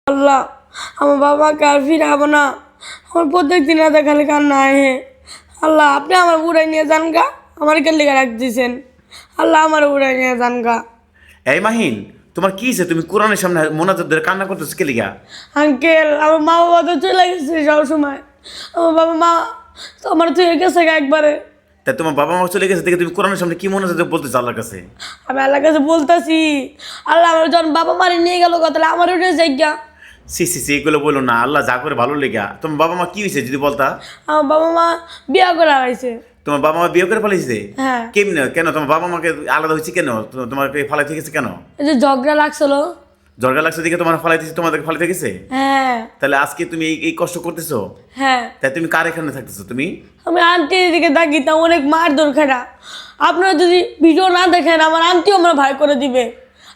আল্লাহ আমার বাবাকে আর ফিরাবো না। আমার প্রত্যেক দিন রাতে খালি কান্না আহে। আল্লাহ আপনি আমার উড়াই নিয়ে যান গা, আমার কে লেগে রাখ দিয়েছেন। আল্লাহ আমার উড়াই নিয়ে যান গা। এই মাহিন, তোমার কি হয়েছে? তুমি কোরআনের সামনে মোনাজাত ধরে কান্না করতেছো কে লিগা? আঙ্কেল আমার মা বাবা তো চলে গেছে সব সময়। আমার বাবা মা তো আমার তুই গেছে গা একবারে। তা তোমার বাবা মা চলে গেছে দেখে তুমি কোরআনের সামনে কি মোনাজাত বলতেছো আল্লাহর কাছে? আমি আল্লাহর কাছে বলতেছি, আল্লাহ আমার যখন বাবা মারে নিয়ে গেল কথা আমার উঠে যাই গা। সি সি সি এগুলো বলো না, আল্লাহ যা করে ভালো লেগা। তোমার বাবা মা কি হয়েছে যদি বলতা? আমার বাবা মা বিয়া করে হারাইছে। তোমার বাবা মা বিয়ে করে ফেলেছে? হ্যাঁ। কেমনে? কেন তোমার বাবা মাকে আলাদা হয়েছে কেন? তোমাকে ফালাইতে গেছে কেন? এই যে ঝগড়া লাগছিল। ঝগড়া লাগছে দেখে তোমার ফালাইতেছে, তোমাদেরকে ফালাইতে গেছে? হ্যাঁ। তাহলে আজকে তুমি এই কষ্ট করতেছো? হ্যাঁ। তাই তুমি কার এখানে থাকতেছো তুমি? আমি আন্টির দিকে তাকিতাম, অনেক মার দরকার। আপনারা যদি ভিডিও না দেখেন আমার আন্টিও আমার ভাই করে দিবে।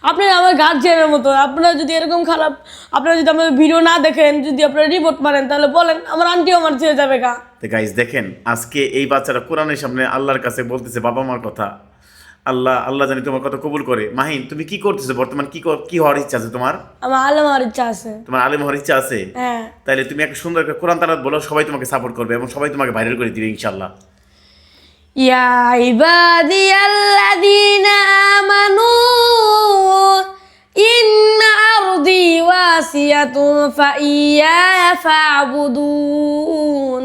আপনারা আমার গার্জিয়ানের মতো, আপনারা যদি এরকম খারাপ, আপনারা যদি আমার ভিডিও না দেখেন, যদি আপনারা রিপোর্ট মারেন তাহলে বলেন আমার আন্টিও আমার ছেড়ে যাবে গা। তো গাইস দেখেন, আজকে এই বাচ্চারা কোরআনের সামনে আল্লাহর কাছে বলতেছে বাবা মার কথা। আল্লাহ আল্লাহ জানি তোমার কথা কবুল করে। মাহিন, তুমি কি করতেছো বর্তমান? কি হওয়ার ইচ্ছা আছে তোমার? আমার আলেম হওয়ার ইচ্ছা আছে। তোমার আলেম হওয়ার ইচ্ছা আছে? হ্যাঁ। তাহলে তুমি একটা সুন্দর একটা কোরআন তালাত বলো, সবাই তোমাকে সাপোর্ট করবে এবং সবাই তোমাকে ভাইরাল করে দিবে ইনশাল্লাহ। ইয়া ইবাদিয়াল্লাযীনা আমানু ইন্না আরদি ওয়াসিয়াতুন ফাইয়ায়া ফা'বুদুন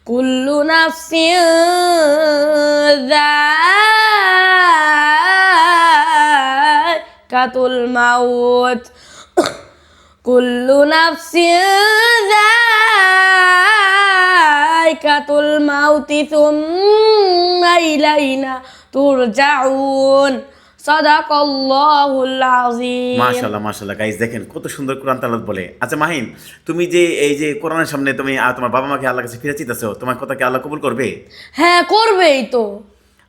কুল্লু নাফসিন যায়কাতুল মাউত কুল্লু নাফসিন যায়কাতুল মাউতি সুম্মা ইলাইনা তুরজাউন। সাদাকাল্লাহুল আযীম। মাশাআল্লাহ মাশাআল্লাহ গাইস দেখেন কত সুন্দর কোরআন তালাত বলে। আচ্ছা মাহিন, তুমি যে এই যে কোরআনের সামনে তুমি তোমার বাবা মাকে আল্লাহর কাছে ফিরে চাইতেছো, তোমার কথা কি আল্লাহ কবুল করবে? হ্যাঁ করবেই তো।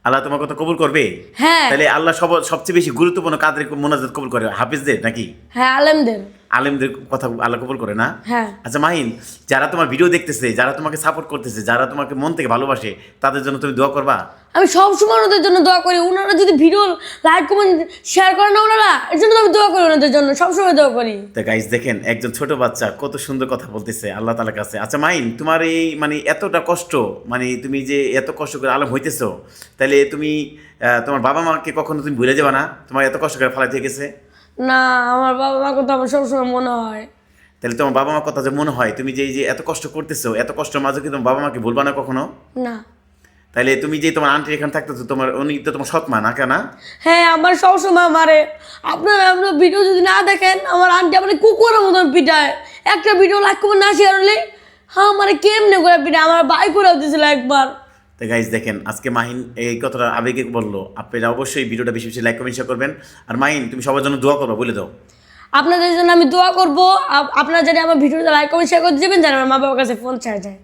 আল্লাহ তোমার কথা কবুল করবে? হ্যাঁ। তাহলে আল্লাহ সবচেয়ে বেশি গুরুত্বপূর্ণ কাদের মোনাজাত কবুল করে? হাফিজদের নাকি হ্যাঁ আলেমদের। আলেমদের কথা আল্লাহ কবুল করে না? হ্যাঁ। আচ্ছা মাহিন, যারা তোমার ভিডিও দেখতেছে, যারা তোমাকে সাপোর্ট করতেছে, যারা তোমাকে মন থেকে ভালোবাসে, তাদের জন্য তুমি দোয়া করবা? আমি সবসময় ওনাদের জন্য দোয়া করি। ওনারা যদি ভিডিও লাইক কমেন্ট শেয়ার করেন না ওনারা, এর জন্য আমি দোয়া করি ওনাদের জন্য, সবসময় দোয়া করি। তো গাইস দেখেন একজন ছোট বাচ্চা কত সুন্দর কথা বলতেছে আল্লাহ তাআলার কাছে। আচ্ছা মাহিন, তোমার এই মানে এতটা কষ্ট, মানে তুমি যে এত কষ্ট করে আলেম হইতেছো, তাহলে তুমি তোমার বাবা মাকে কখনো তুমি ভুলে যাবে না? তোমার এত কষ্ট করে ফালাইতে গেছে। না আমার বাবা মাকে তো আমার সবসময় মনে হয়। তাহলে তোমার বাবা মার কথা যে মনে হয়, তুমি যে এই যে এত কষ্ট করতেছো, এত কষ্টের মাঝে কি তোমার বাবা মাকে ভুলবা না কখনো? না। তাহলে তুমি যে তোমার আন্টি এখানে থাকতেছো, তোমার উনি তো তোমার সৎ মা না কেন? হ্যাঁ আমার সবসময় মারে। আপনারা আপনার ভিডিও যদি না দেখেন আমার আন্টি আমার কুকুরের মতন পিটায়। একটা ভিডিও লাইক করবেন না শেয়ার হলে হ্যাঁ আমার কেমনে করে পিটায়, আমার ভাই করেও দিয়েছিল একবার। তো গাইজ দেখেন আজকে মাহিন এই কথাটা আবেগে বললো। আপনারা অবশ্যই ভিডিওটা বেশি বেশি লাইক কমেন্ট শেয়ার করবেন। আর মাহিন তুমি সবার জন্য দোয়া করবা, বলে দাও। আপনাদের জন্য আমি দোয়া করবো। আপনারা জানি আমার ভিডিওটা লাইক কমেন্ট শেয়ার করে দেবেন, যেন আমার মা বাবার কাছে ফোন চাই যায়।